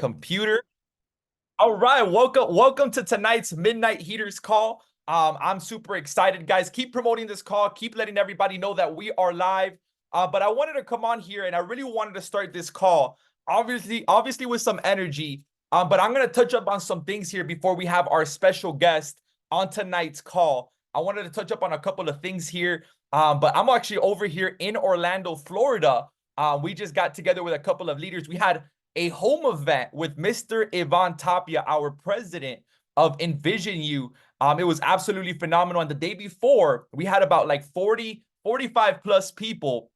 computer. All right, welcome to tonight's Midnight Heaters call. I'm super excited, guys. Keep promoting this call. Keep letting everybody know that we are live. But I wanted to come on here and I really wanted to start this call, obviously with some energy. But I'm gonna touch up on some things here before we have our special guest on tonight's call. I wanted to touch up on a couple of things here. But I'm actually over here in Orlando, Florida. We just got together with a couple of leaders. We had a home event with Mr. Ivan Tapia, our president of Envision You. It was absolutely phenomenal. And the day before, we had about like 45 plus people,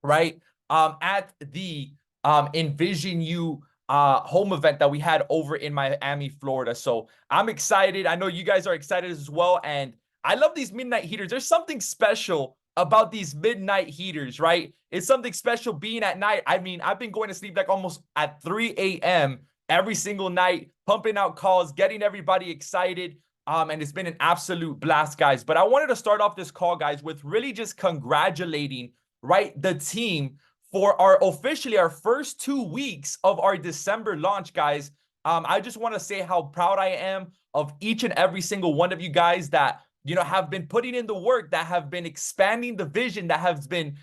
right, at the Envision You home event that we had over in Miami, Florida. So I'm excited. I know you guys are excited as well. And I love these midnight heaters. There's something special about these midnight heaters, right? It's something special being at night. I mean, I've been going to sleep like almost at 3 a.m. every single night, pumping out calls, getting everybody excited. And it's been an absolute blast, guys. But I wanted to start off this call, guys, with really just congratulating, right, the team for officially our first 2 weeks of our December launch, guys. I just want to say how proud I am of each and every single one of you guys that have been putting in the work, that have been expanding the vision, that has been,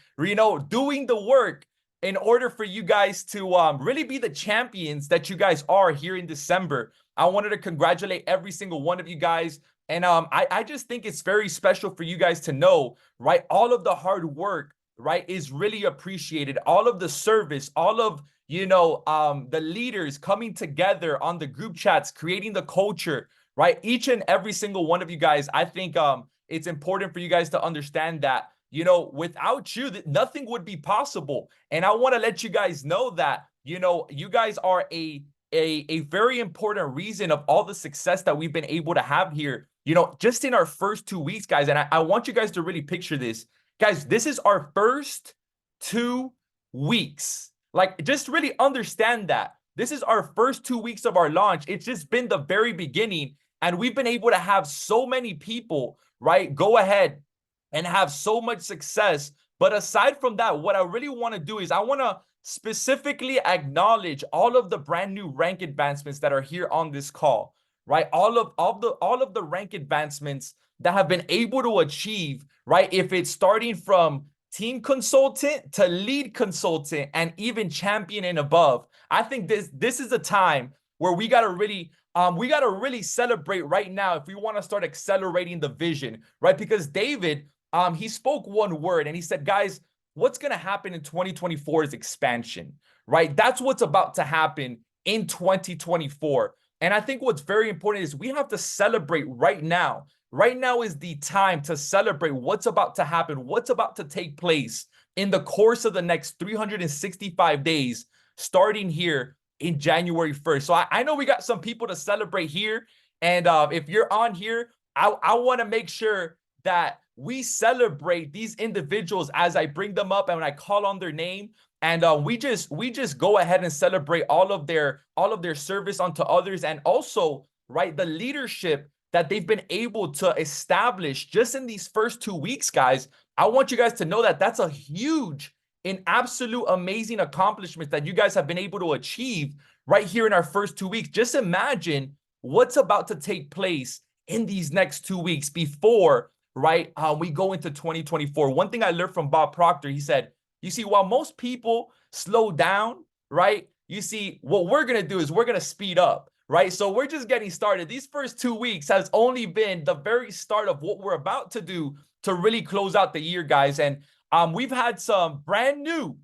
doing the work in order for you guys to really be the champions that you guys are here in December. I wanted to congratulate every single one of you guys. And I just think it's very special for you guys to know, right? All of the hard work, right, is really appreciated. All of the service, all of, the leaders coming together on the group chats, creating the culture, right? Each and every single one of you guys, I think it's important for you guys to understand that, without you, nothing would be possible. And I want to let you guys know that, you guys are a very important reason of all the success that we've been able to have here, just in our first 2 weeks, guys. And I want you guys to really picture this. Guys, this is our first 2 weeks. Like, just really understand that. This is our first 2 weeks of our launch. It's just been the very beginning. And we've been able to have so many people, right, go ahead and have so much success. But aside from that, what I really want to do is I want to specifically acknowledge all of the brand new rank advancements that are here on this call, right? All of the rank advancements that have been able to achieve, right? If it's starting from team consultant to lead consultant and even champion and above. I think this is a time where we got to really celebrate right now if we want to start accelerating the vision, right? Because David, he spoke one word and he said, guys, what's going to happen in 2024 is expansion, right? That's what's about to happen in 2024. And I think what's very important is we have to celebrate right now. Right now is the time to celebrate what's about to happen, what's about to take place in the course of the next 365 days, starting here in January 1st. So I know we got some people to celebrate here. And if you're on here, I want to make sure that we celebrate these individuals as I bring them up and when I call on their name. And we just go ahead and celebrate all of their service unto others, and also, right, the leadership that they've been able to establish just in these first 2 weeks, guys. I want you guys to know that that's a huge and absolute amazing accomplishment that you guys have been able to achieve right here in our first 2 weeks. Just imagine what's about to take place in these next 2 weeks before, right, we go into 2024. One thing I learned from Bob Proctor, he said, you see, while most people slow down, right, you see, what we're going to do is we're going to speed up. Right. So we're just getting started. These first 2 weeks has only been the very start of what we're about to do to really close out the year, guys. And we've had some brand new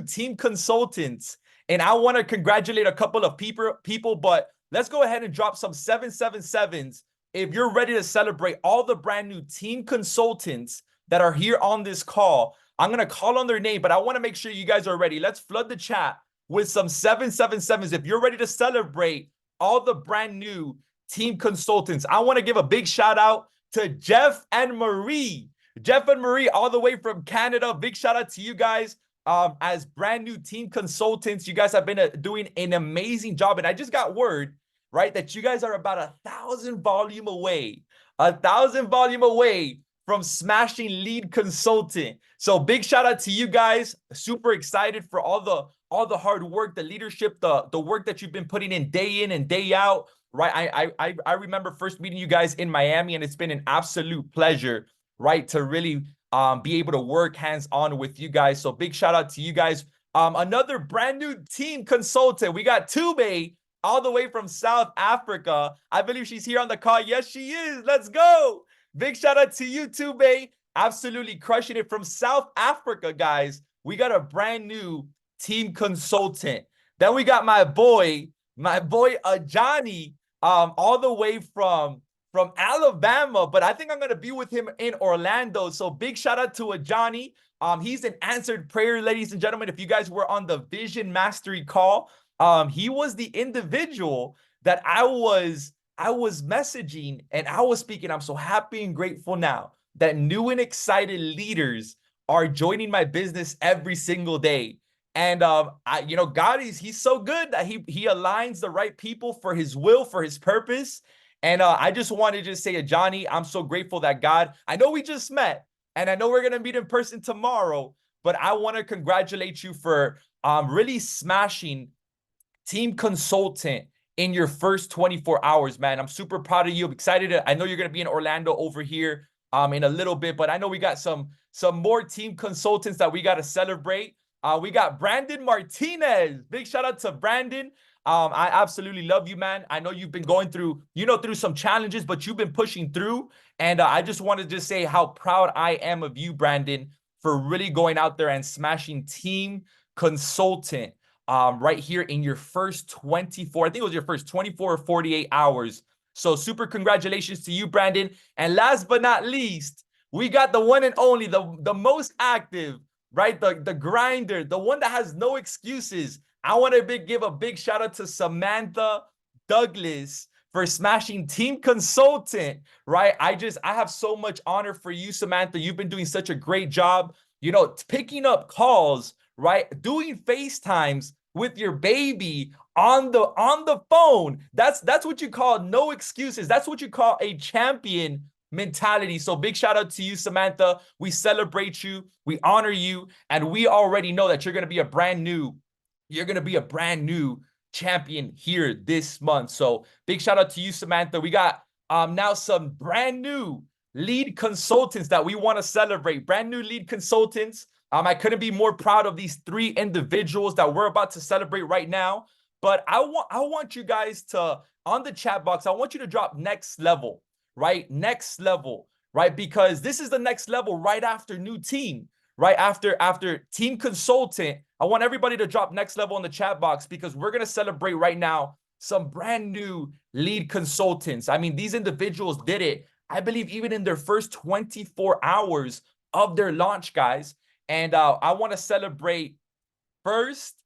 team consultants. And I want to congratulate a couple of people, but let's go ahead and drop some 777s if you're ready to celebrate all the brand new team consultants that are here on this call. I'm going to call on their name, but I want to make sure you guys are ready. Let's flood the chat with some 777s if you're ready to celebrate all the brand new team consultants. I want to give a big shout out to Jeff and Marie. Jeff and Marie, all the way from Canada. Big shout out to you guys as brand new team consultants. You guys have been doing an amazing job. And I just got word, right, that you guys are about 1,000 volume away. 1,000 volume away from smashing lead consultant. So big shout out to you guys. Super excited for all all the hard work, the leadership, the work that you've been putting in and day out, right? I remember first meeting you guys in Miami, and it's been an absolute pleasure, right, to really be able to work hands-on with you guys. So big shout out to you guys. Another brand new team consultant. We got Tube all the way from South Africa. I believe she's here on the call. Yes, she is. Let's go. Big shout out to you, Tube. Absolutely crushing it from South Africa, guys. We got a brand new team consultant. Then we got my boy Ajani, all the way from Alabama, but I think I'm gonna be with him in Orlando. So big shout out to Ajani. He's an answered prayer, ladies and gentlemen. If you guys were on the Vision Mastery call, he was the individual that I was messaging and I was speaking. I'm so happy and grateful now that new and excited leaders are joining my business every single day. And God he's so good that he aligns the right people for his will, for his purpose. And I just want to just say, Johnny, I'm so grateful that God, I know we just met and I know we're going to meet in person tomorrow, but I want to congratulate you for really smashing team consultant in your first 24 hours, man. I'm super proud of you. I'm excited. I know you're going to be in Orlando over here in a little bit, but I know we got some more team consultants that we got to celebrate. We got Brandon Martinez. Big shout out to Brandon. I absolutely love you, man. I know you've been going through, through some challenges, but you've been pushing through. And I just wanted to say how proud I am of you, Brandon, for really going out there and smashing team consultant right here in your first 24, I think it was your first 24 or 48 hours. So super congratulations to you, Brandon. And last but not least, we got the one and only, the most active, right? The grinder, the one that has no excuses. I want to give a big shout out to Samantha Douglas for smashing team consultant, right? I have so much honor for you, Samantha. You've been doing such a great job, picking up calls, right? Doing FaceTimes with your baby on the phone. That's what you call no excuses. That's what you call a champion mentality. So big shout out to you, Samantha. We celebrate you, we honor you, and we already know that you're going to be a brand new champion here this month. So big shout out to you, Samantha. We got now some brand new lead consultants that we want to celebrate. Brand new lead consultants. I couldn't be more proud of these 3 individuals that we're about to celebrate right now. But I want you guys to, on the chat box, I want you to drop next level, right? Next level, right? Because this is the next level right after new team, right? After team consultant, I want everybody to drop next level in the chat box because we're going to celebrate right now some brand new lead consultants. I mean, these individuals did it, I believe, even in their first 24 hours of their launch, guys. And I want to celebrate first,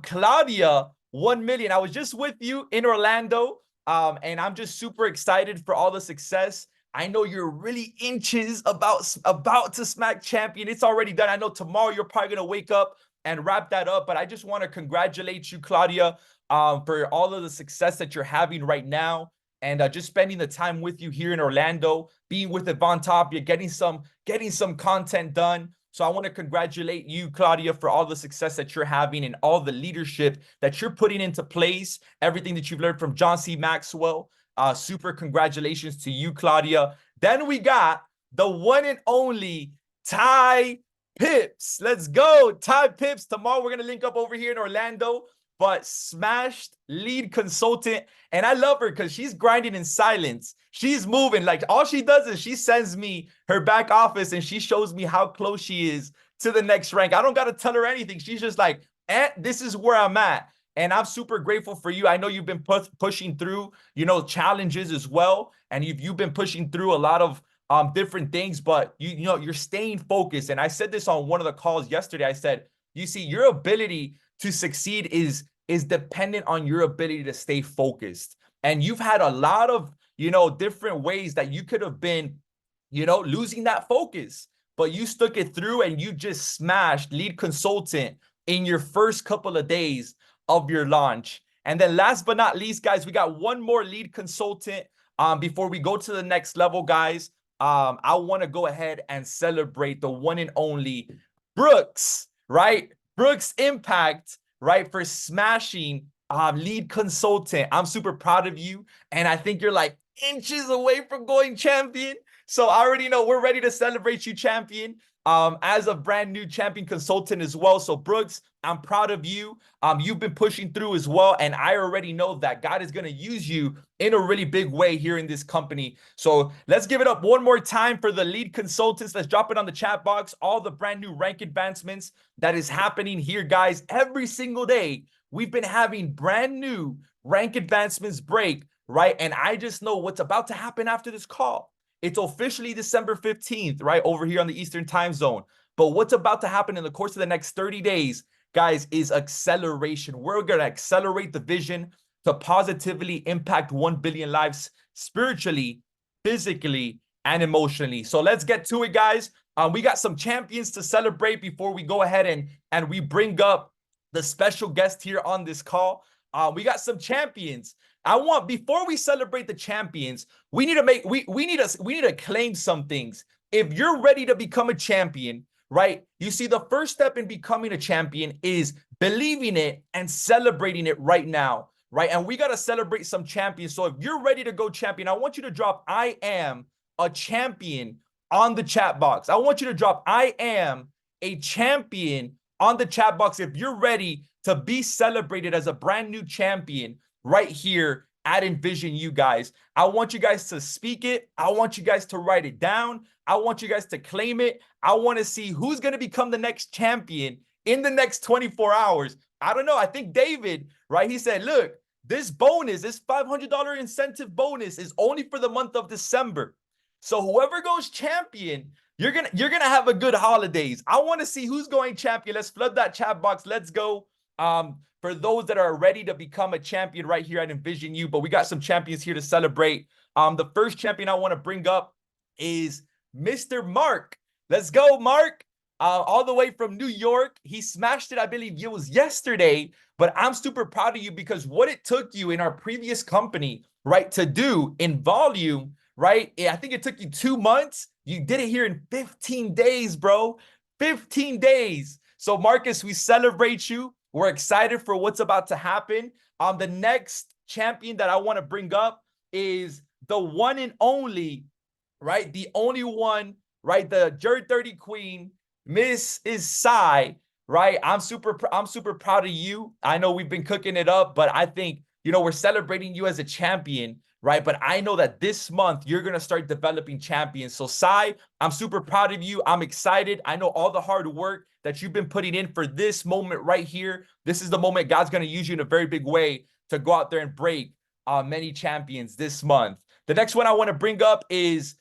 Claudia 1 million. I was just with you in Orlando, and I'm just super excited for all the success. I know you're really inches about to smack champion. It's already done. I know tomorrow you're probably gonna wake up and wrap that up, but I just want to congratulate you, Claudia, for all of the success that you're having right now, and just spending the time with you here in Orlando, being with Yvonne Tapia, getting some content done. So I want to congratulate you, Claudia, for all the success that you're having and all the leadership that you're putting into place, everything that you've learned from John C. Maxwell. Super congratulations to you, Claudia. Then we got the one and only Ty Pips. Let's go, Ty Pips. Tomorrow we're going to link up over here in Orlando, but smashed lead consultant. And I love her because she's grinding in silence. She's moving. Like, all she does is she sends me her back office and she shows me how close she is to the next rank. I don't got to tell her anything. She's just like, this is where I'm at. And I'm super grateful for you. I know you've been pushing through, challenges as well. And you've been pushing through a lot of different things, but you're staying focused. And I said this on one of the calls yesterday. I said, you see, your ability to succeed is dependent on your ability to stay focused. And you've had a lot of, different ways that you could have been, losing that focus, but you stuck it through and you just smashed lead consultant in your first couple of days of your launch. And then last but not least, guys, we got one more lead consultant. Before we go to the next level, guys, I want to go ahead and celebrate the one and only Brooks, right? Brooks Impact right, for smashing lead consultant. I'm super proud of you. And I think you're like inches away from going champion. So I already know we're ready to celebrate you, champion, as a brand new champion consultant as well. So Brooks, I'm proud of you. You've been pushing through as well. And I already know that God is going to use you in a really big way here in this company. So let's give it up one more time for the lead consultants. Let's drop it on the chat box. All the brand new rank advancements that is happening here, guys. Every single day, we've been having brand new rank advancements break, right? And I just know what's about to happen after this call. It's officially December 15th, right? Over here on the Eastern time zone. But what's about to happen in the course of the next 30 days, guys, is acceleration. We're going to accelerate the vision to positively impact 1 billion lives spiritually, physically, and emotionally. So let's get to it, guys. We got some champions to celebrate before we go ahead and we bring up the special guest here on this call. We got some champions. Before we celebrate the champions, we need to claim some things. If you're ready to become a champion, right? You see, the first step in becoming a champion is believing it and celebrating it right now, right? And we got to celebrate some champions. So if you're ready to go champion, I want you to drop "I am a champion" on the chat box. I want you to drop "I am a champion" on the chat box if you're ready to be celebrated as a brand new champion right here at Envision You, guys. I want you guys to speak it. I want you guys to write it down. I want you guys to claim it. I want to see who's going to become the next champion in the next 24 hours. I don't know. I think David, right? He said, look, this bonus, this $500 incentive bonus is only for the month of December. So whoever goes champion, you're gonna have a good holidays. I want to see who's going champion. Let's flood that chat box. Let's go. For those that are ready to become a champion right here at Envision You, but we got some champions here to celebrate. The first champion I want to bring up is Mr. Mark. Let's go, Mark. All the way from New York. He smashed it, I believe it was yesterday, but I'm super proud of you because what it took you in our previous company, right, to do in volume, right? I think it took you 2 months. You did it here in 15 days, bro. 15 days. So Marcus, we celebrate you. We're excited for what's about to happen. The next champion that I want to bring up is the one and only, right? The only one, right? The Jerd 30 Queen, Miss is Sai, right? I'm super proud of you. I know we've been cooking it up, but I think, we're celebrating you as a champion, right? But I know that this month you're going to start developing champions. So Sai, I'm super proud of you. I'm excited. I know all the hard work that you've been putting in for this moment right here. This is the moment God's going to use you in a very big way to go out there and break many champions this month. The next one I want to bring up is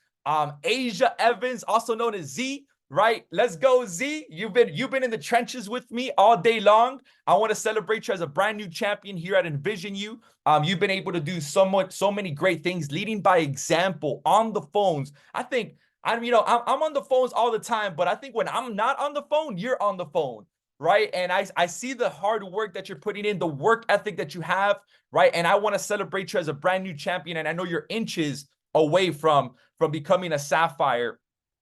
Asia Evans, also known as Z, right? Let's go, Z. You've been in the trenches with me all day long. I want to celebrate you as a brand new champion here at Envision You. You've been able to do so many great things, leading by example on the phones. I think I'm on the phones all the time, but I think when I'm not on the phone, you're on the phone, right? And I see the hard work that you're putting in, the work ethic that you have, right? And I want to celebrate you as a brand new champion. And I know you're inches away from becoming a sapphire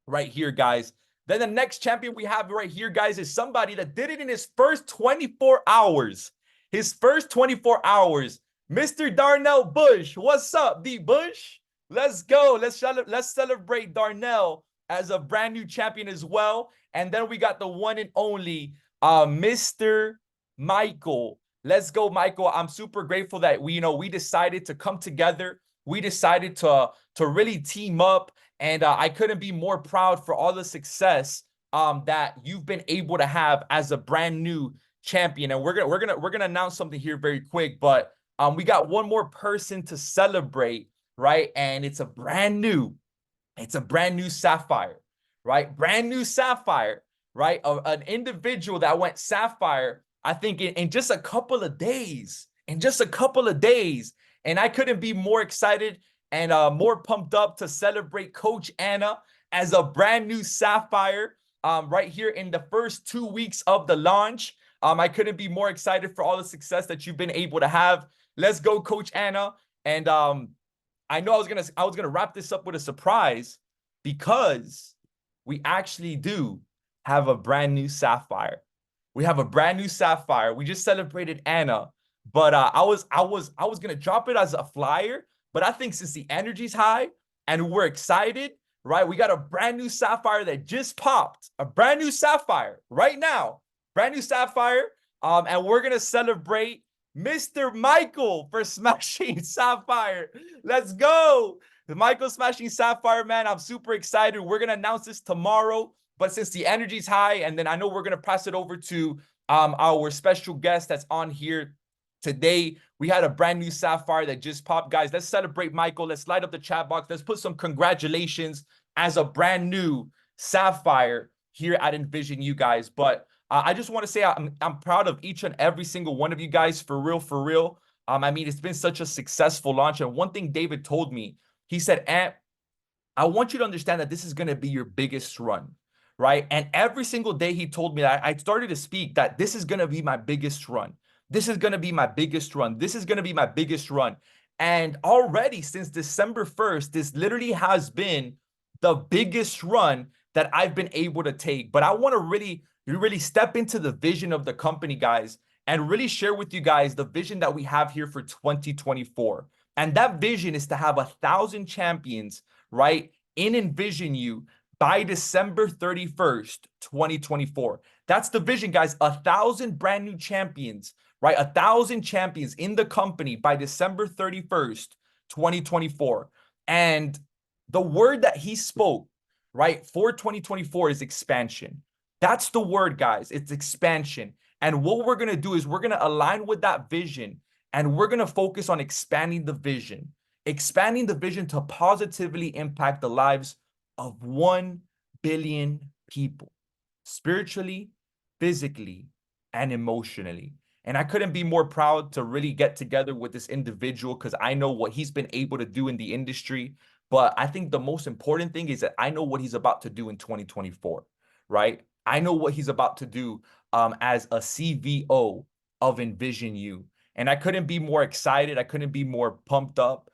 right here, guys. Then the next champion we have right here, guys, is somebody that did it in his first 24 hours. His first 24 hours. Mr. Darnell Bush. What's up, D Bush? Let's go. Let's celebrate Darnell as a brand new champion as well. And then we got the one and only Mr. Michael. Let's go, Michael. I'm super grateful that we decided to come together. We decided to really team up. And I couldn't be more proud for all the success that you've been able to have as a brand new champion. And we're gonna announce something here very quick, but we got one more person to celebrate, right? And it's a brand new sapphire, right? Brand new sapphire, right? An individual that went sapphire, I think in just a couple of days, and I couldn't be more excited and more pumped up to celebrate Coach Anna as a brand new sapphire right here in the first 2 weeks of the launch. I couldn't be more excited for all the success that you've been able to have. Let's go, Coach Anna. And I know I was gonna wrap this up with a surprise because we actually do have a brand new sapphire. We have a brand new sapphire. We just celebrated Anna, but I was gonna drop it as a flyer, but I think since the energy's high and we're excited, right? We got a brand new sapphire that just popped, a brand new sapphire right now, brand new sapphire. And we're gonna celebrate Mr. Michael for smashing sapphire. Let's go. Michael smashing sapphire, man. I'm super excited. We're gonna announce this tomorrow. But since the energy's high, and then I know we're gonna pass it over to our special guest that's on here today. We had a brand new sapphire that just popped, guys. Let's celebrate Michael. Let's light up the chat box. Let's put some congratulations as a brand new sapphire here at Envision, you guys. But I just want to say I'm proud of each and every single one of you guys, for real, for real. I mean, it's been such a successful launch. And one thing David told me, he said, Ant, I want you to understand that this is going to be your biggest run, right? And every single day he told me that I started to speak that this is going to be my biggest run. This is going to be my biggest run. This is going to be my biggest run. And already since December 1st, this literally has been the biggest run that I've been able to take. But I want to really step into the vision of the company, guys, and really share with you guys the vision that we have here for 2024. And that vision is to have 1,000 champions, right, in Envision You by December 31st, 2024. That's the vision, guys. 1,000 brand new champions, right? 1,000 champions in the company by December 31st, 2024. And the word that he spoke, right, for 2024 is expansion. That's the word, guys. It's expansion. And what we're going to do is we're going to align with that vision, and we're going to focus on expanding the vision to positively impact the lives of 1 billion people, spiritually, physically, and emotionally. And I couldn't be more proud to really get together with this individual, because I know what he's been able to do in the industry. But I think the most important thing is that I know what he's about to do in 2024, right? I know what he's about to do as a CVO of Envision You. And I couldn't be more excited. I couldn't be more pumped up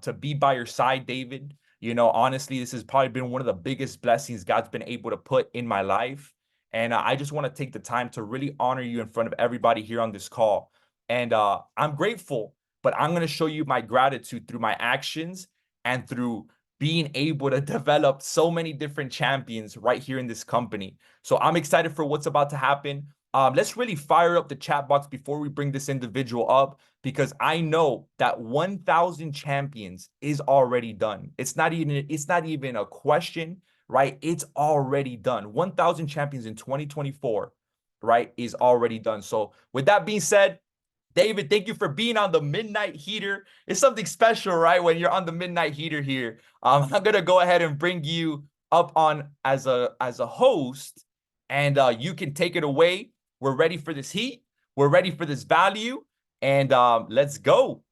to be by your side, David. You know, honestly, this has probably been one of the biggest blessings God's been able to put in my life. And I just want to take the time to really honor you in front of everybody here on this call. And I'm grateful, but I'm going to show you my gratitude through my actions and through being able to develop so many different champions right here in this company. So I'm excited for what's about to happen. Let's really fire up the chat box before we bring this individual up, because I know that 1,000 champions is already done. It's not even a question, right? It's already done. 1,000 champions in 2024, right, is already done. So with that being said, David, thank you for being on the Midnight Heater. It's something special, right, when you're on the Midnight Heater here. I'm gonna go ahead and bring you up on as a host, and you can take it away. We're ready for this heat. We're ready for this value, and let's go.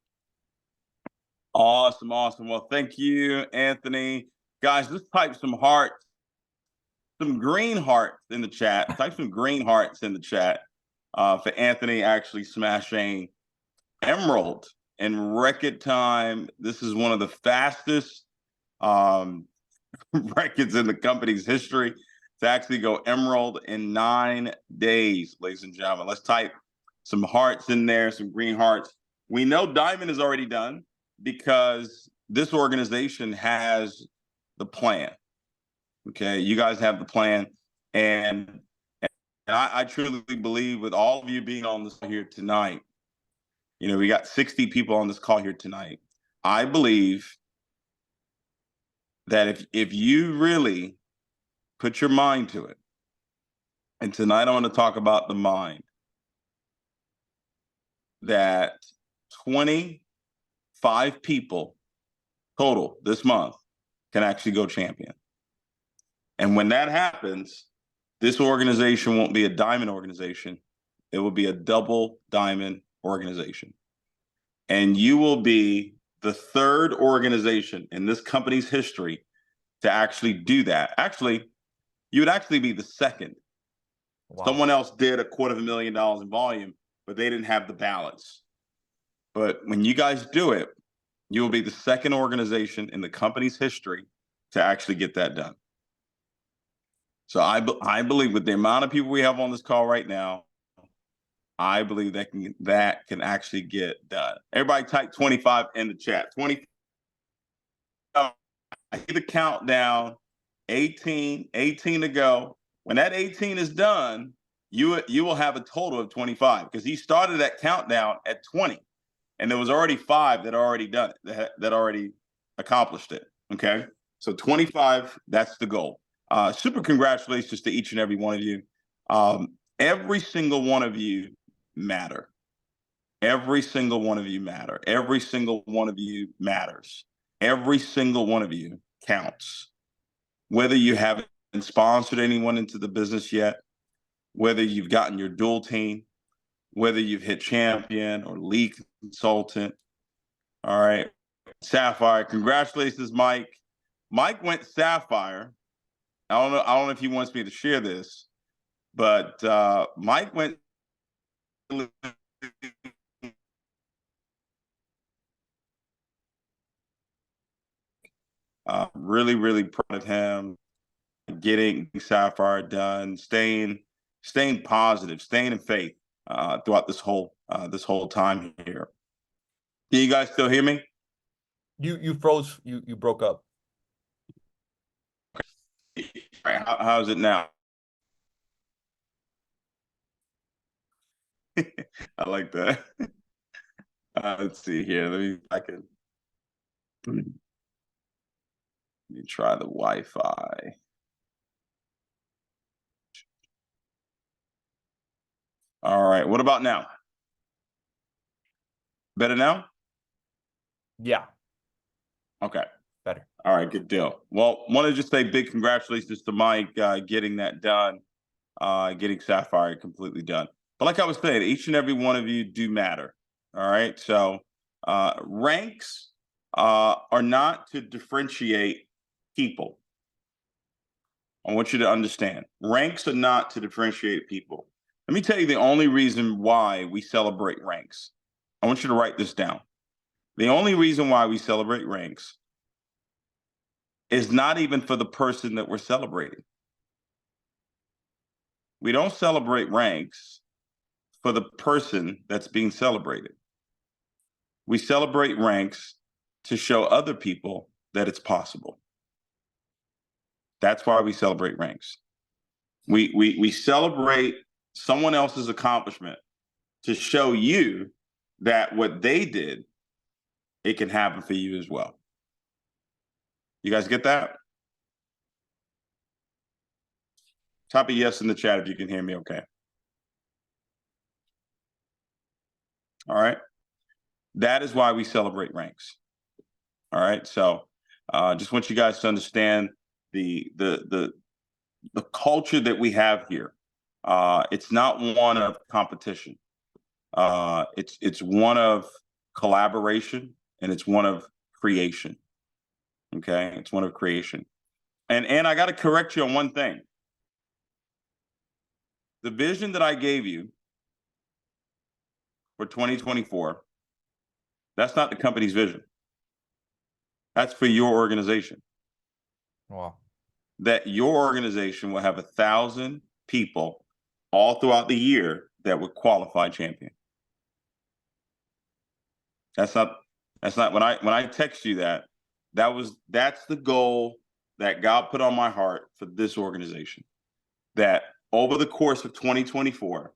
Awesome, awesome. Well, thank you, Anthony. Guys, just type some hearts, some green hearts in the chat. Type some green hearts in the chat for Anthony actually smashing Emerald in record time. This is one of the fastest records in the company's history to actually go Emerald in 9 days, ladies and gentlemen. Let's type some hearts in there, some green hearts. We know Diamond is already done because this organization has the plan. Okay, you guys have the plan. And I truly believe, with all of you being on this here tonight, you know, we got 60 people on this call here tonight. I believe that if you really put your mind to it, and tonight I want to talk about the mind, that 25 people total this month can actually go champion. And when that happens, this organization won't be a diamond organization. It will be a double diamond organization. And you will be the third organization in this company's history to actually do that. Actually, you would actually be the second. Wow. Someone else did $250,000 in volume, but they didn't have the balance. But when you guys do it, you will be the second organization in the company's history to actually get that done. So I believe with the amount of people we have on this call right now, I believe that can actually get done. Everybody type 25 in the chat. 20. I see the countdown. 18 to go. When that 18 is done, you will have a total of 25 because he started that countdown at 20, and there was already 5 that already done it, that already accomplished it. Okay, so 25. That's the goal. Super congratulations to each and every one of you. Every single one of you matter. Every single one of you matter. Every single one of you matters. Every single one of you counts. Whether you haven't sponsored anyone into the business yet, whether you've gotten your dual team, whether you've hit champion or lead consultant. All right. Sapphire. Congratulations, Mike. Mike went Sapphire. I don't know if he wants me to share this, but Mike went really, really proud of him getting Sapphire done, staying positive, staying in faith throughout this whole time here. Can you guys still hear me? You froze. You broke up. All right, how's it now? I like that. Let's see here. Let me try the Wi-Fi. All right. What about now? Better now? Yeah. Okay. Better. All right. Good deal. Well, want to just say big congratulations to Mike getting that done, getting Sapphire completely done. But like I was saying, each and every one of you do matter. All right. So ranks are not to differentiate people. I want you to understand. Ranks are not to differentiate people. Let me tell you the only reason why we celebrate ranks. I want you to write this down. The only reason why we celebrate ranks is not even for the person that we're celebrating. We don't celebrate ranks for the person that's being celebrated. We celebrate ranks to show other people that it's possible. That's why we celebrate ranks. We celebrate someone else's accomplishment to show you that what they did, it can happen for you as well. You guys get that? Type a yes in the chat if you can hear me okay. All right. That is why we celebrate ranks. All right. So just want you guys to understand the culture that we have here. It's not one of competition. It's one of collaboration, and it's one of creation. Okay, it's one of creation. And I got to correct you on one thing. The vision that I gave you for 2024, that's not the company's vision. That's for your organization. Wow. That your organization will have 1,000 people all throughout the year that would qualify champion. That's not when I text you that's the goal that God put on my heart for this organization. That over the course of 2024,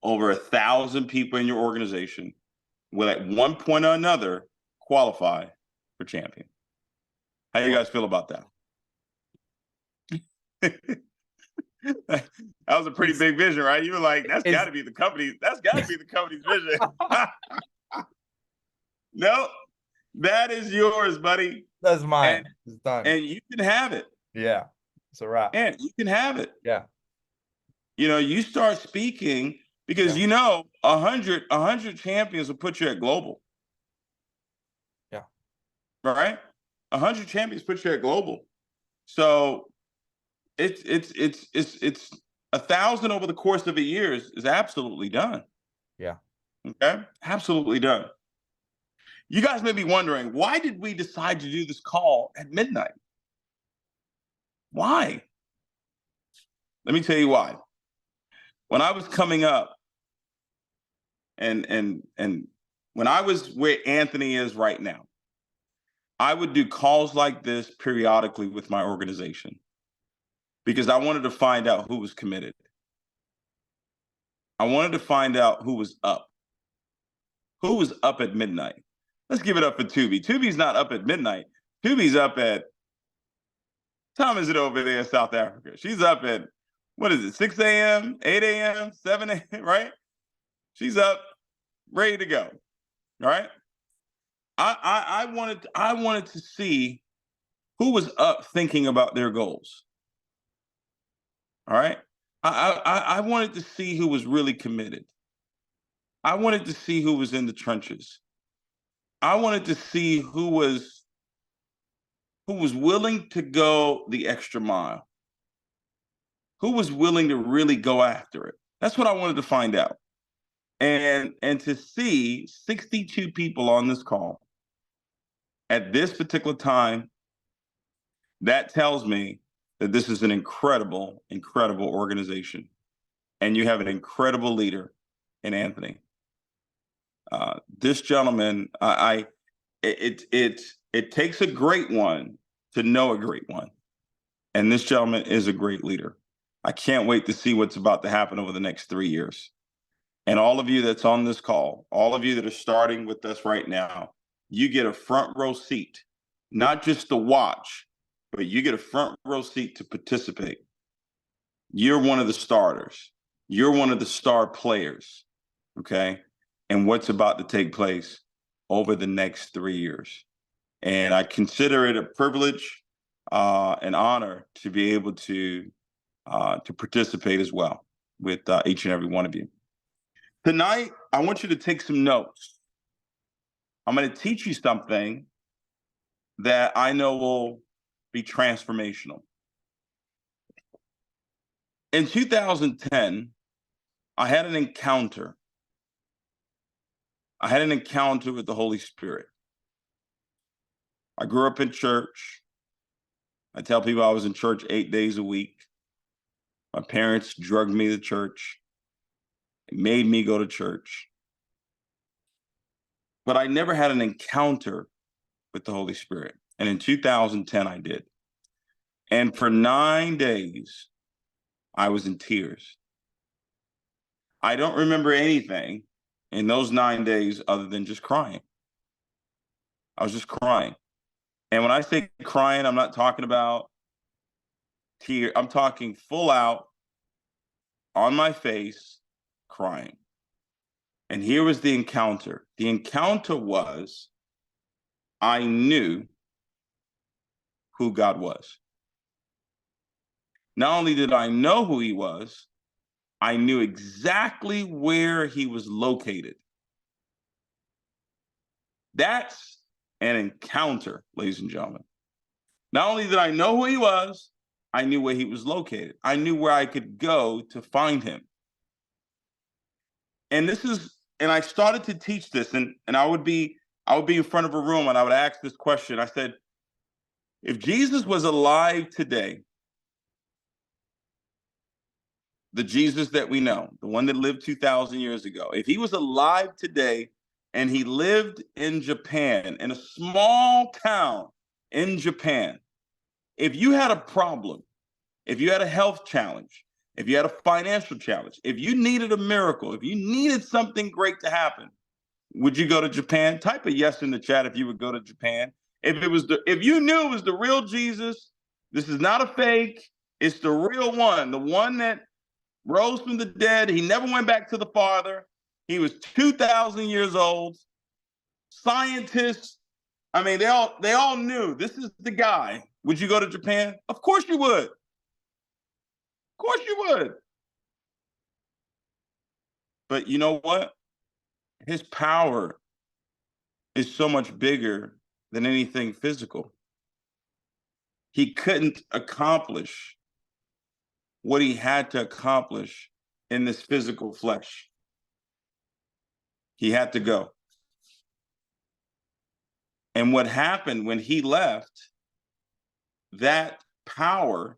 over 1,000 people in your organization will at one point or another qualify for champion. How do you guys feel about that? That was a pretty big vision, right? You were like, that's got to be the company. That's got to be the company's vision. No, that is yours, buddy. That's mine. It's done. And you can have it. Yeah, it's a wrap. And you can have it. Yeah. You know, you start speaking because you know 100 champions will put you at global. Yeah. Right? 100 champions put you at global. So it's 1,000 over the course of a year is absolutely done. Yeah. Okay, absolutely done. You guys may be wondering, why did we decide to do this call at midnight? Why? Let me tell you why. When I was coming up, and when I was where Anthony is right now, I would do calls like this periodically with my organization because I wanted to find out who was committed. I wanted to find out who was up. Who was up at midnight? Let's give it up for Tubi. Tubi's not up at midnight. Tubi's up at, time is it over there in South Africa? She's up at, what is it, 6 a.m., 8 a.m., 7 a.m., right? She's up, ready to go, right? I wanted to see who was up thinking about their goals. All right. I wanted to see who was really committed. I wanted to see who was in the trenches. I wanted to see who was willing to go the extra mile. Who was willing to really go after it. That's what I wanted to find out. And to see 62 people on this call at this particular time, that tells me that this is an incredible, incredible organization. And you have an incredible leader in Anthony. This gentleman, it takes a great one to know a great one. And this gentleman is a great leader. I can't wait to see what's about to happen over the next 3 years. And all of you that's on this call, all of you that are starting with us right now, you get a front row seat, not just to watch, but you get a front row seat to participate. You're one of the starters. You're one of the star players, okay? And what's about to take place over the next 3 years. And I consider it a privilege, an honor to be able to participate as well with each and every one of you. Tonight, I want you to take some notes. I'm going to teach you something that I know will be transformational. In 2010, I had an encounter. I had an encounter with the Holy Spirit. I grew up in church. I tell people I was in church 8 days a week. My parents drugged me to church. It made me go to church. But I never had an encounter with the Holy Spirit. And in 2010, I did. And for 9 days, I was in tears. I don't remember anything in those 9 days other than just crying. I was just crying. And when I say crying, I'm not talking about tears. I'm talking full out, on my face, crying. And here was the encounter. The encounter was, I knew who God was. Not only did I know who he was, I knew exactly where he was located. That's an encounter, ladies and gentlemen. Not only did I know who he was, I knew where he was located. I knew where I could go to find him. And I started to teach this, and I would be in front of a room and I would ask this question. I said, if Jesus was alive today, the Jesus that we know, the one that lived 2,000 years ago, if he was alive today and he lived in Japan, in a small town in Japan, if you had a problem, if you had a health challenge, if you had a financial challenge, if you needed a miracle, if you needed something great to happen, would you go to Japan? Type a yes in the chat if you would go to Japan. If you knew it was the real Jesus, this is not a fake, it's the real one, the one that rose from the dead. He never went back to the Father. He was 2,000 years old. Scientists, I mean, they all knew this is the guy. Would you go to Japan? Of course you would. Of course you would. But you know what? His power is so much bigger than anything physical. He couldn't accomplish what he had to accomplish in this physical flesh. He had to go. And what happened when he left, that power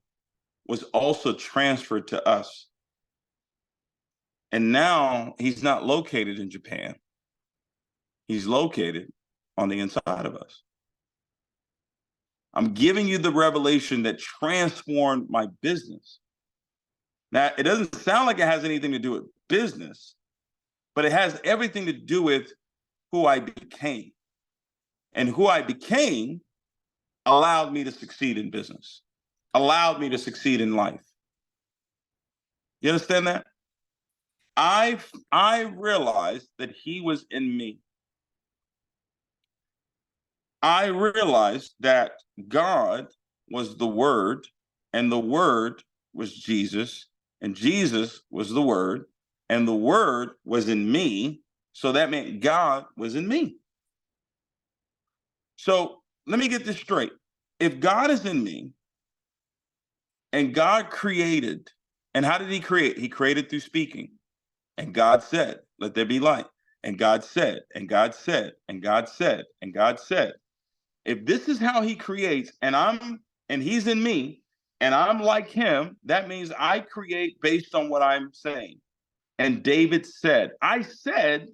was also transferred to us. And now he's not located in Japan. He's located on the inside of us. I'm giving you the revelation that transformed my business. Now, it doesn't sound like it has anything to do with business, but it has everything to do with who I became. And who I became allowed me to succeed in business, allowed me to succeed in life. You understand that? I realized that he was in me. I realized that God was the Word, and the Word was Jesus, and Jesus was the Word, and the Word was in me. So that meant God was in me. So let me get this straight. If God is in me, and God created, and how did he create? He created through speaking. And God said, let there be light. And God said, and God said, and God said, and God said. If this is how he creates, and he's in me, and I'm like him, that means I create based on what I'm saying. And David said, I said,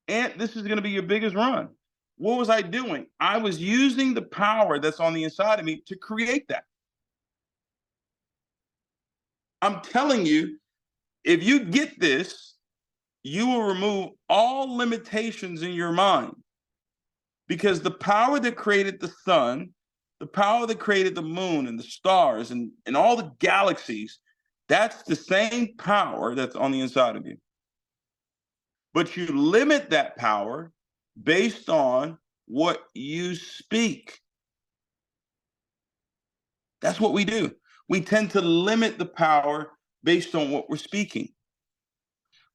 and this is going to be your biggest run. What was I doing? I was using the power that's on the inside of me to create that. I'm telling you, if you get this, you will remove all limitations in your mind, because the power that created the sun, the power that created the moon and the stars and all the galaxies, that's the same power that's on the inside of you. But you limit that power based on what you speak. That's what we do. We tend to limit the power based on what we're speaking.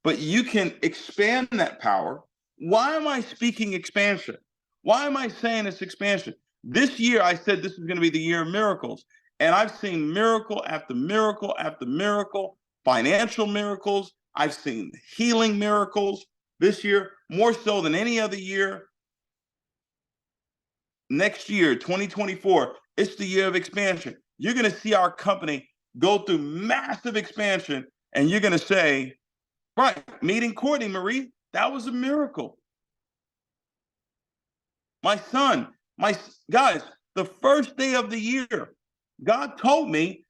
But you can expand that power. Why am I speaking expansion? Why am I saying it's expansion? This year, I said this is going to be the year of miracles. And I've seen miracle after miracle after miracle, financial miracles. I've seen healing miracles this year, more so than any other year. Next year, 2024, it's the year of expansion. You're going to see our company go through massive expansion, and you're going to say, right, meeting Courtney Marie, that was a miracle. My son, guys, the first day of the year, God told me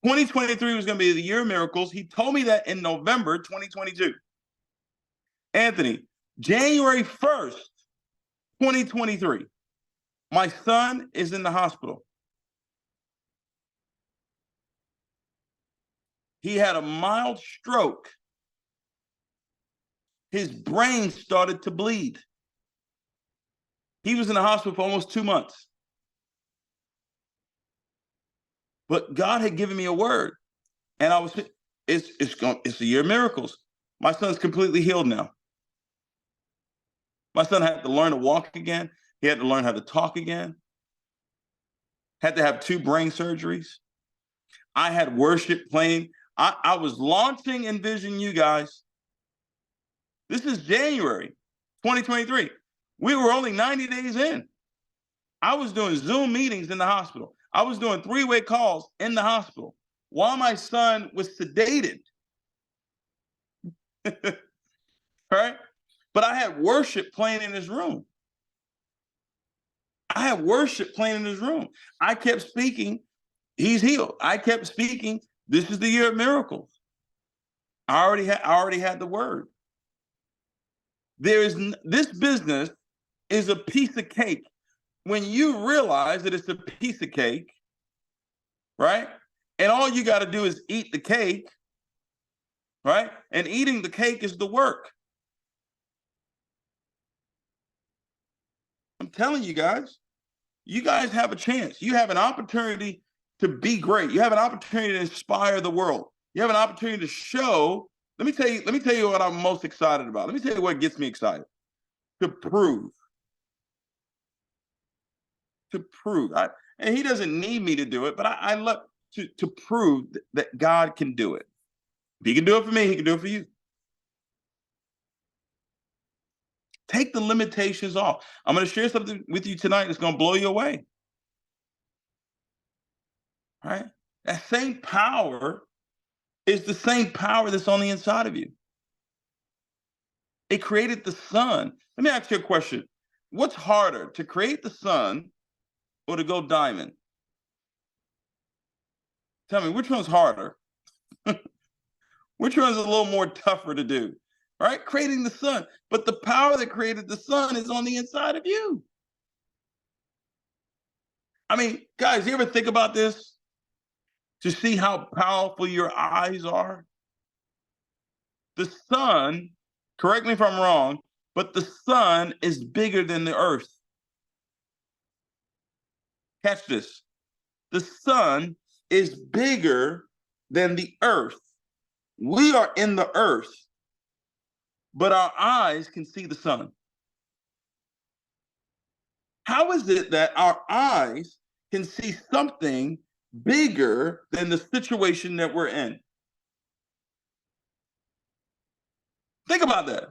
2023 was going to be the year of miracles. He told me that in November 2022. Anthony, January 1st, 2023, my son is in the hospital. He had a mild stroke. His brain started to bleed. He was in the hospital for almost 2 months. But God had given me a word, and it's a year of miracles. My son's completely healed now. My son had to learn to walk again. He had to learn how to talk again. Had to have 2 brain surgeries. I had worship playing. I was launching Envision You guys. This is January 2023. We were only 90 days in. I was doing Zoom meetings in the hospital. I was doing 3-way calls in the hospital while my son was sedated. Right? But I had worship playing in his room. I had worship playing in his room. I kept speaking, he's healed. I kept speaking, this is the year of miracles. I already had the word. This business is a piece of cake. When you realize that it's a piece of cake, right? And all you got to do is eat the cake, right? And eating the cake is the work. I'm telling you guys have a chance. You have an opportunity to be great. You have an opportunity to inspire the world. You have an opportunity to show. Let me tell you what I'm most excited about. Let me tell you what gets me excited. To prove. And he doesn't need me to do it, but I love to prove that God can do it. If he can do it for me, he can do it for you. Take the limitations off. I'm going to share something with you tonight that's going to blow you away. All right? That same power is the same power that's on the inside of you. It created the sun. Let me ask you a question. What's harder, to create the sun or to go diamond? Tell me, which one's harder? Which one's a little more tougher to do? Right? Creating the sun. But the power that created the sun is on the inside of you. I mean, guys, you ever think about this? To see how powerful your eyes are? The sun, correct me if I'm wrong, but the sun is bigger than the earth. Catch this. The sun is bigger than the earth. We are in the earth, but our eyes can see the sun. How is it that our eyes can see something bigger than the situation that we're in? Think about that.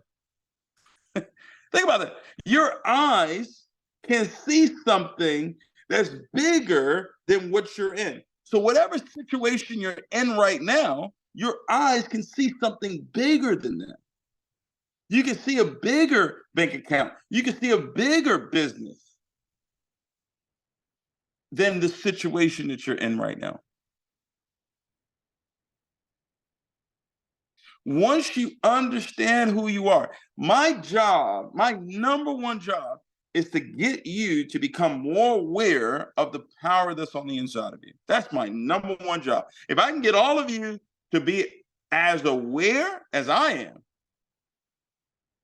Think about that. Your eyes can see something that's bigger than what you're in. So whatever situation you're in right now, your eyes can see something bigger than that. You can see a bigger bank account. You can see a bigger business than the situation that you're in right now. Once you understand who you are, my job, my number one job is to get you to become more aware of the power that's on the inside of you. That's my number one job. If I can get all of you to be as aware as I am,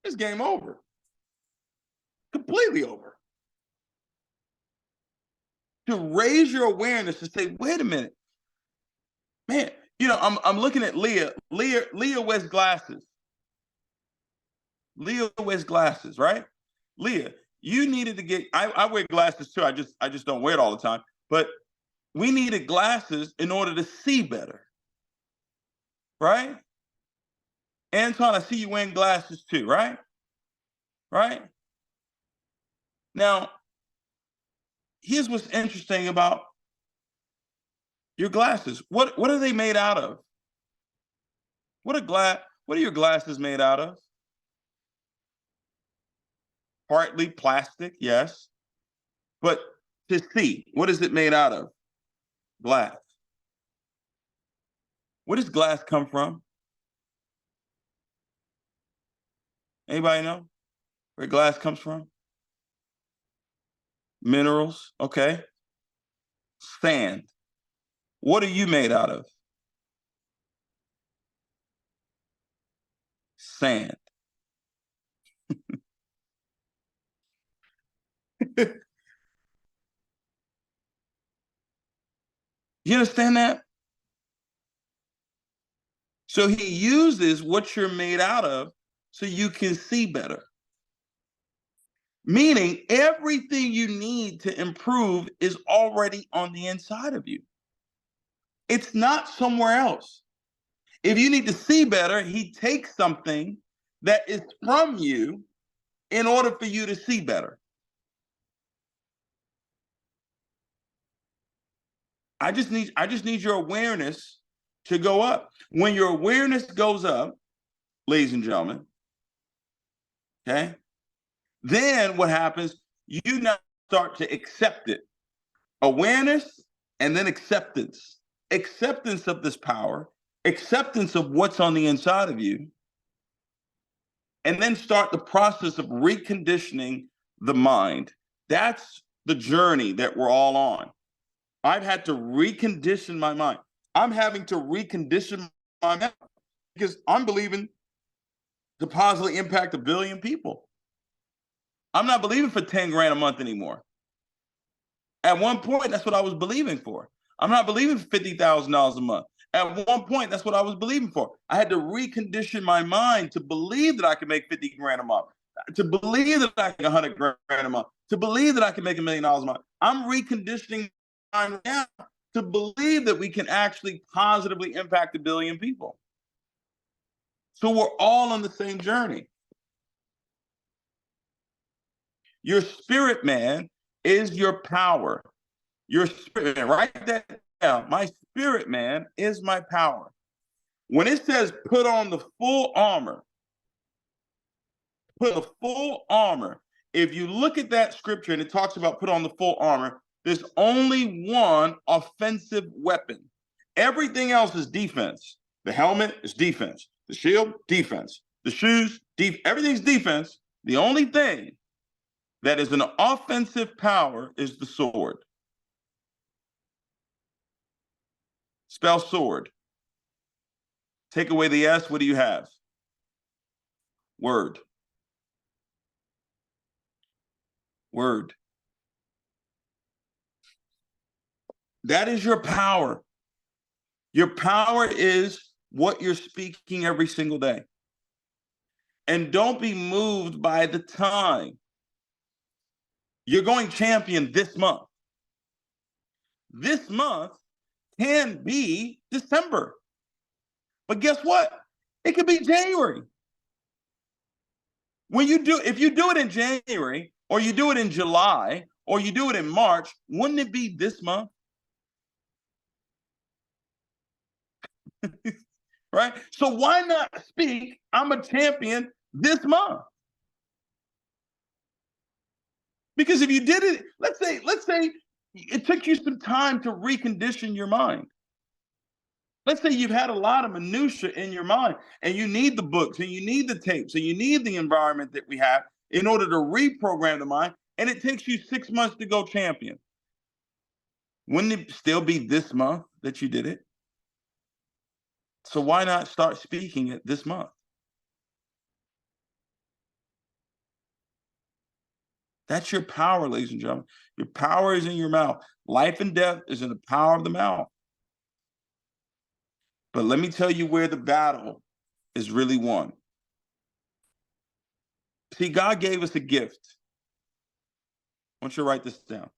it's game over. Completely over. To raise your awareness and say, wait a minute, man, you know, I'm looking at Leah. Leah wears glasses. Leah wears glasses, right? Leah, you needed to get. I wear glasses too. I just don't wear it all the time. But we needed glasses in order to see better, right? Anton, I see you wearing glasses too, right? Right? Now, here's what's interesting about your glasses. What are they made out of? What are your glasses made out of? Partly plastic, yes. But to see, what is it made out of? Glass. Where does glass come from? Anybody know where glass comes from? Minerals, okay. Sand. What are you made out of? Sand. You understand that? So he uses what you're made out of so you can see better. Meaning everything you need to improve is already on the inside of you. It's not somewhere else. If you need to see better, he takes something that is from you in order for you to see better. I just need your awareness to go up. When your awareness goes up, ladies and gentlemen, okay, then what happens? You now start to accept it. Awareness and then acceptance. Acceptance of this power, acceptance of what's on the inside of you, and then start the process of reconditioning the mind. That's the journey that we're all on. I've had to recondition my mind. I'm having to recondition my mind because I'm believing to positively impact 1 billion people. I'm not believing for 10 grand a month anymore. At one point, that's what I was believing for. I'm not believing for $50,000 a month. At one point, that's what I was believing for. I had to recondition my mind to believe that I could make 50 grand a month, to believe that I could make 100 grand a month, to believe that I could make $1 million a month. I'm reconditioning my mind now to believe that we can actually positively impact 1 billion people. So we're all on the same journey. Your spirit man is your power. Your spirit man, write that down. My spirit man is my power. When it says put on the full armor, put the full armor, if you look at that scripture and it talks about put on the full armor, there's only one offensive weapon. Everything else is defense. The helmet is defense. The shield, defense. The shoes, everything's defense. The only thing that is an offensive power is the sword. Spell sword. Take away the S, what do you have? Word. Word. That is your power. Your power is what you're speaking every single day. And don't be moved by the time. You're going champion this month. This month can be December. But guess what? It could be January. If you do it in January, or you do it in July, or you do it in March, wouldn't it be this month? Right? So why not speak, I'm a champion this month? Because if you did it, let's say it took you some time to recondition your mind. Let's say you've had a lot of minutia in your mind and you need the books and you need the tapes and you need the environment that we have in order to reprogram the mind, and it takes you 6 months to go champion. Wouldn't it still be this month that you did it? So why not start speaking it this month? That's your power, ladies and gentlemen. Your power is in your mouth. Life and death is in the power of the mouth. But let me tell you where the battle is really won. See, God gave us a gift. I want you to write this down.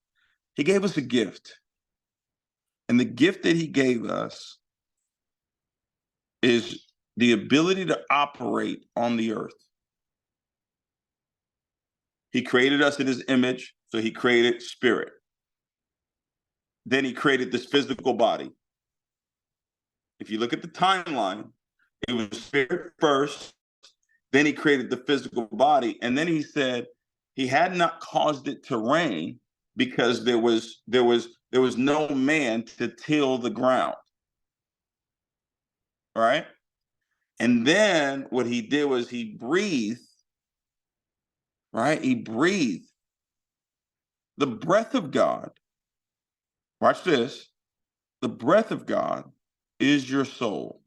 He gave us a gift. And the gift that he gave us is the ability to operate on the earth. He created us in his image, so he created spirit. Then he created this physical body. If you look at the timeline, it was spirit first, then he created the physical body, and then he said he had not caused it to rain because there was no man to till the ground. All right? And then what he did was he breathed, right? He breathed the breath of God. Watch this. The breath of God is your soul.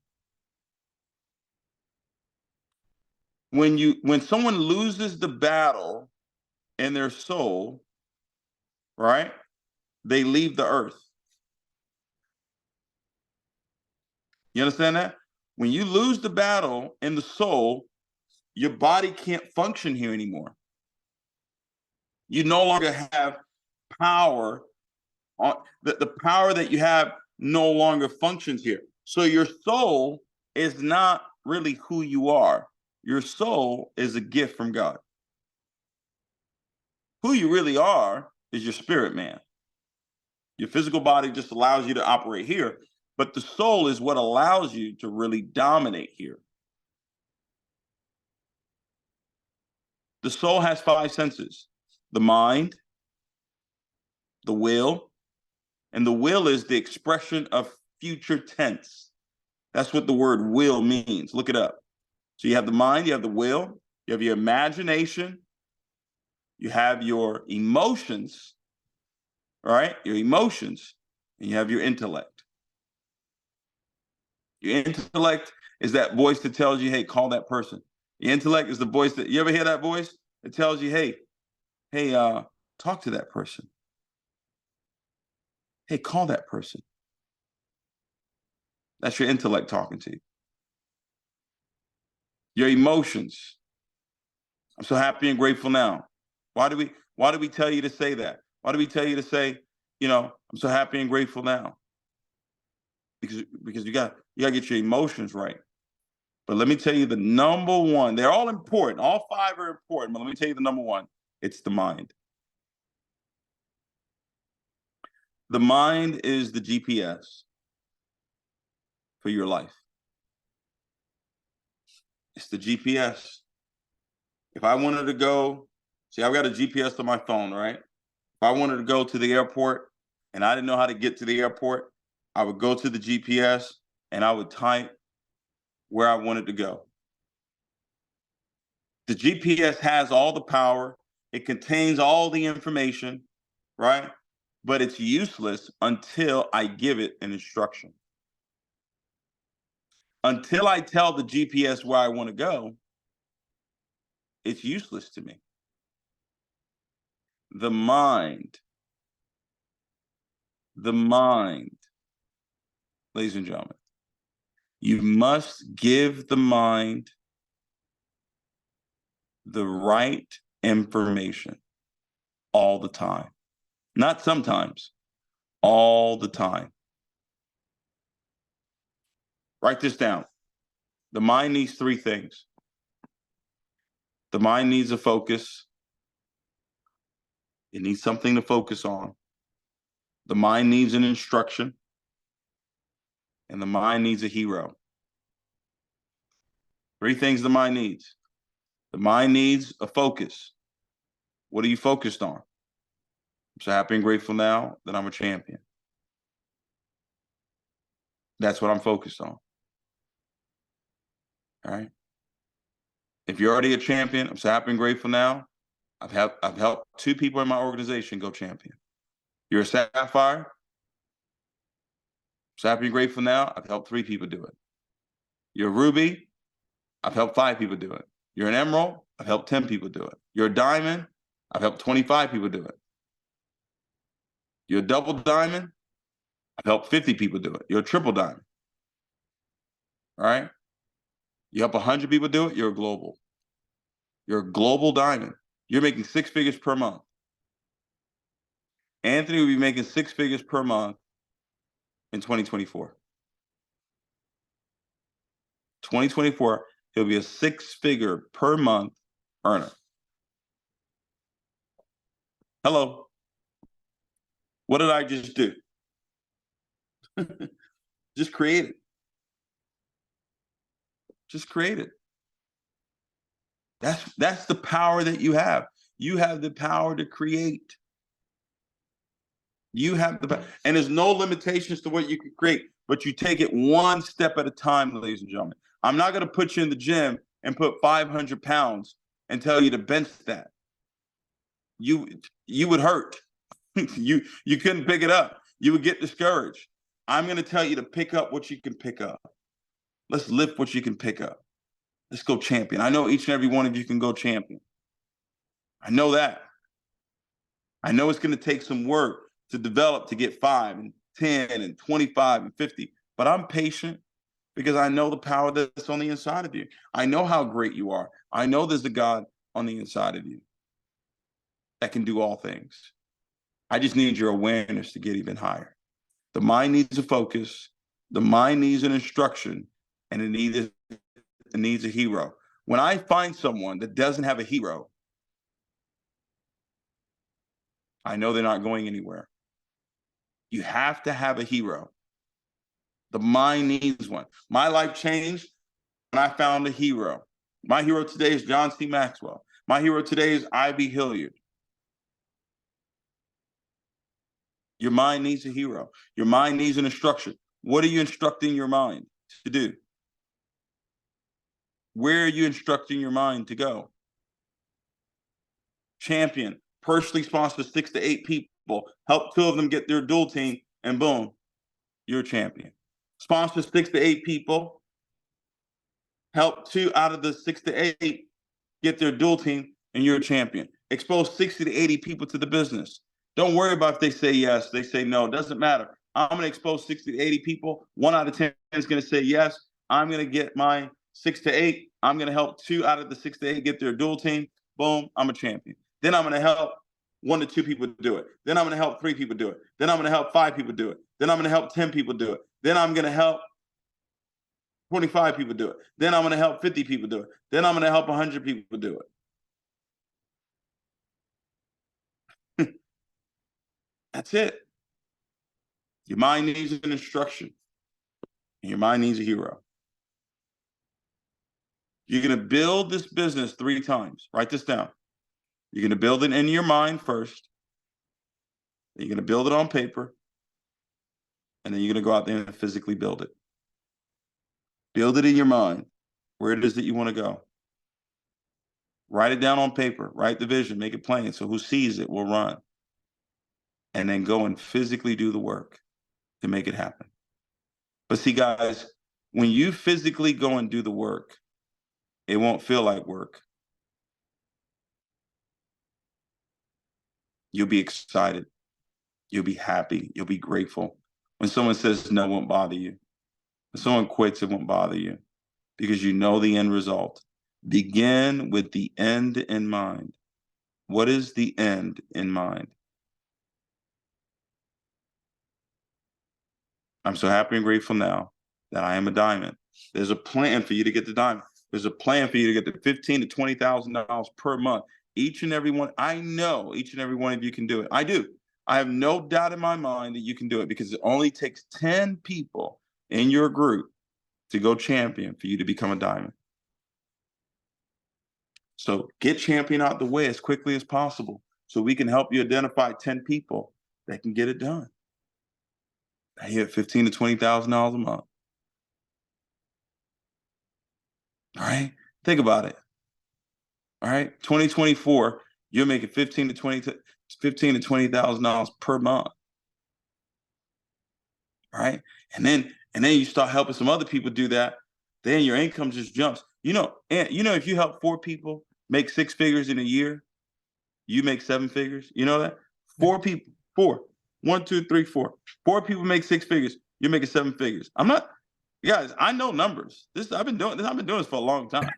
When someone loses the battle in their soul, right? They leave the earth. You understand that? When you lose the battle in the soul, your body can't function here anymore. You no longer have power. The power that you have no longer functions here. So your soul is not really who you are. Your soul is a gift from God. Who you really are is your spirit man. Your physical body just allows you to operate here, but the soul is what allows you to really dominate here. The soul has 5 senses: the mind, the will, and the will is the expression of future tense. That's what the word will means. Look it up. So you have the mind, you have the will, you have your imagination, you have your emotions, all right? Your emotions, and you have your intellect. Your intellect is that voice that tells you, hey, call that person. Your intellect is the voice that, you ever hear that voice? It tells you, hey, talk to that person. Hey, call that person. That's your intellect talking to you. Your emotions. I'm so happy and grateful now. Why do we tell you to say that? Why do we tell you to say, I'm so happy and grateful now? Because you got to get your emotions right. But let me tell you the number one. They're all important. All 5 are important. But let me tell you the number one. It's the mind. The mind is the GPS. for your life. It's the GPS. If I wanted to go, see, I've got a GPS on my phone, right? If I wanted to go to the airport and I didn't know how to get to the airport, I would go to the GPS and I would type where I wanted to go. The GPS has all the power. It contains all the information, right? But it's useless until I give it an instruction. Until I tell the GPS where I want to go, it's useless to me. The mind, ladies and gentlemen, you must give the mind the right information all the time. Not sometimes, all the time. Write this down. The mind needs three things. The mind needs a focus. It needs something to focus on. The mind needs an instruction. And the mind needs a hero. Three things the mind needs. The mind needs a focus. What are you focused on? I'm so happy and grateful now that I'm a champion. That's what I'm focused on. All right. If you're already a champion, I'm so happy and grateful now. I've helped two people in my organization go champion. You're a sapphire. So happy and grateful now. I've helped 3 people do it. You're a ruby. I've helped 5 people do it. You're an emerald. I've helped 10 people do it. You're a diamond. I've helped 25 people do it. You're a double diamond. I've helped 50 people do it. You're a triple diamond. All right. You help 100 people do it. You're a global. You're a global diamond. You're making 6 figures per month. Anthony will be making 6 figures per month in 2024. 2024, he'll be a 6-figure per month earner. Hello. What did I just do? Just create it. Just create it. That's the power that you have. You have the power to create. You have the power. And there's no limitations to what you can create, but you take it one step at a time, ladies and gentlemen. I'm not going to put you in the gym and put 500 pounds and tell you to bench that. You would hurt. you couldn't pick it up. You would get discouraged. I'm going to tell you to pick up what you can pick up. Let's lift what you can pick up. Let's go champion. I know each and every one of you can go champion. I know that. I know it's going to take some work to develop to get 5 and 10 and 25 and 50, but I'm patient because I know the power that's on the inside of you. I know how great you are. I know there's a God on the inside of you that can do all things. I just need your awareness to get even higher. The mind needs a focus. The mind needs an instruction, and it needs a hero. When I find someone that doesn't have a hero, I know they're not going anywhere. You have to have a hero. The mind needs one. My life changed when I found a hero. My hero today is John C. Maxwell. My hero today is Ivy Hilliard. Your mind needs a hero. Your mind needs an instruction. What are you instructing your mind to do? Where are you instructing your mind to go? Champion, personally sponsor 6 to 8 people, help 2 of them get their dual team, and boom, you're a champion. Sponsor 6 to 8 people, help 2 out of the 6 to 8 get their dual team, and you're a champion. Expose 60 to 80 people to the business. Don't worry about if they say yes, they say no. It doesn't matter. I'm going to expose 60 to 80 people. 1 out of 10 is going to say yes. I'm going to get my 6 to 8. I'm going to help 2 out of the 6 to 8 get their dual team. Boom, I'm a champion. Then I'm going to help 1 to 2 people do it. Then I'm going to help 3 people do it. Then I'm going to help 5 people do it. Then I'm going to help 10 people do it. Then I'm going to help 25 people do it. Then I'm going to help 50 people do it. Then I'm going to help 100 people do it. That's it. Your mind needs an instruction. And your mind needs a hero. You're going to build this business 3 times. Write this down. You're going to build it in your mind first. You're going to build it on paper. And then you're going to go out there and physically build it. Build it in your mind, where it is that you want to go. Write it down on paper. Write the vision. Make it plain. So who sees it will run. And then go and physically do the work to make it happen. But see, guys, when you physically go and do the work, it won't feel like work. You'll be excited. You'll be happy. You'll be grateful. When someone says no, it won't bother you. When someone quits, it won't bother you because you know the end result. Begin with the end in mind. What is the end in mind? I'm so happy and grateful now that I am a diamond. There's a plan for you to get the diamond. There's a plan for you to get the $15,000 to $20,000 per month. Each and every one, I know each and every one of you can do it. I do. I have no doubt in my mind that you can do it because it only takes 10 people in your group to go champion for you to become a diamond. So get champion out the way as quickly as possible so we can help you identify 10 people that can get it done. Now you have $15,000 to $20,000 a month. All right, think about it. All right, 2024, you're making $15,000 to $20,000 per month. All right, and then you start helping some other people do that. Then your income just jumps. If you help 4 people make 6 figures in a year, you make 7 figures. You know that 4 people, 4, 1, 2, 3, 4. 4 people make 6 figures. You're making 7 figures. I'm not. Guys, I know numbers. I've been doing this for a long time.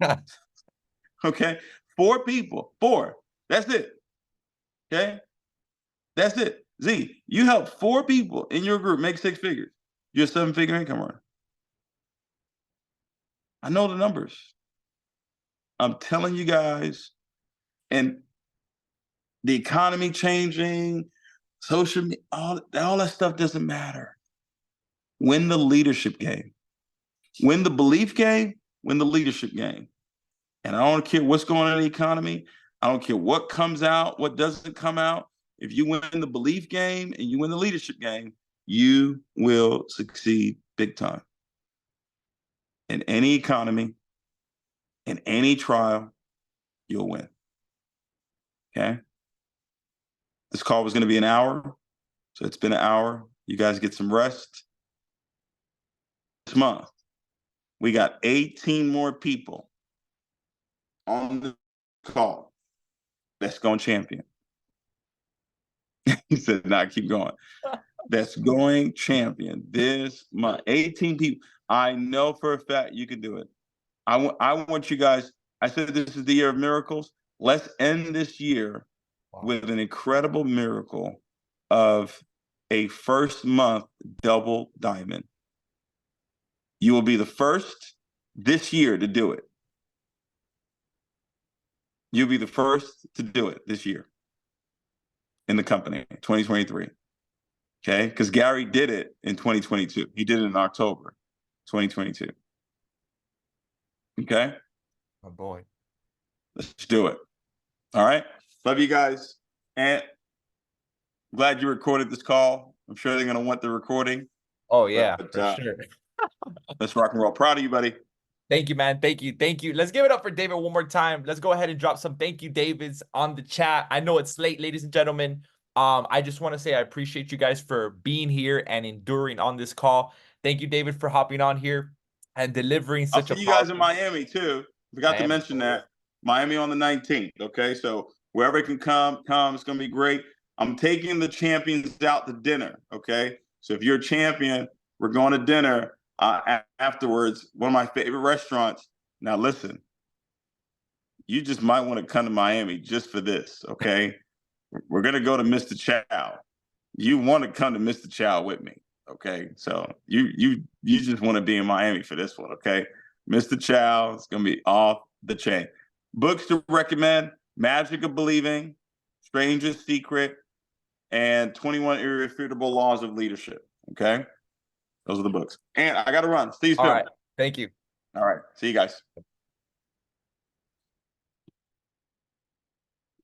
Okay, 4 people, 4. That's it. Okay, that's it. Z, you help 4 people in your group make 6 figures. You're a 7-figure income earner. I know the numbers. I'm telling you guys, and the economy changing, social media, all that stuff doesn't matter. Win the leadership game. Win the belief game, win the leadership game. And I don't care what's going on in the economy. I don't care what comes out, what doesn't come out. If you win the belief game and you win the leadership game, you will succeed big time. In any economy, in any trial, you'll win. Okay? This call was going to be an hour. So it's been an hour. You guys get some rest. This month, we got 18 more people on the call that's going champion. He said, nah, keep going. That's going champion this month. 18 people. I know for a fact you can do it. I want you guys, I said this is the year of miracles. Let's end this year with an incredible miracle of a first month double diamond. You will be the first this year to do it. You'll be the first to do it this year in the company, 2023. Okay, because Gary did it in 2022. He did it in October 2022. Okay? Oh boy. Let's do it. All right. Love you guys. And glad you recorded this call. I'm sure they're going to want the recording. Oh, yeah, for sure. Let's rock and roll. Proud of you, buddy. Thank you, man. Thank you. Thank you. Let's give it up for David one more time. Let's go ahead and drop some thank you, Davids, on the chat. I know it's late, ladies and gentlemen. I just want to say I appreciate you guys for being here and enduring on this call. Thank you, David, for hopping on here and delivering such I'll see you guys in Miami, too. Forgot to mention that. Miami on the 19th, okay? So wherever it can come. It's going to be great. I'm taking the champions out to dinner, okay? So if you're a champion, we're going to dinner afterwards, one of my favorite restaurants. Now, listen, you just might want to come to Miami just for this, okay? We're going to go to Mr. Chow. You want to come to Mr. Chow with me, okay? So you just want to be in Miami for this one, okay? Mr. Chow is going to be off the chain. Books to recommend: Magic of Believing, Stranger's Secret, and 21 Irrefutable Laws of Leadership, okay? Those are the books. And I got to run. Steve, All right. Thank you. All right. See you guys.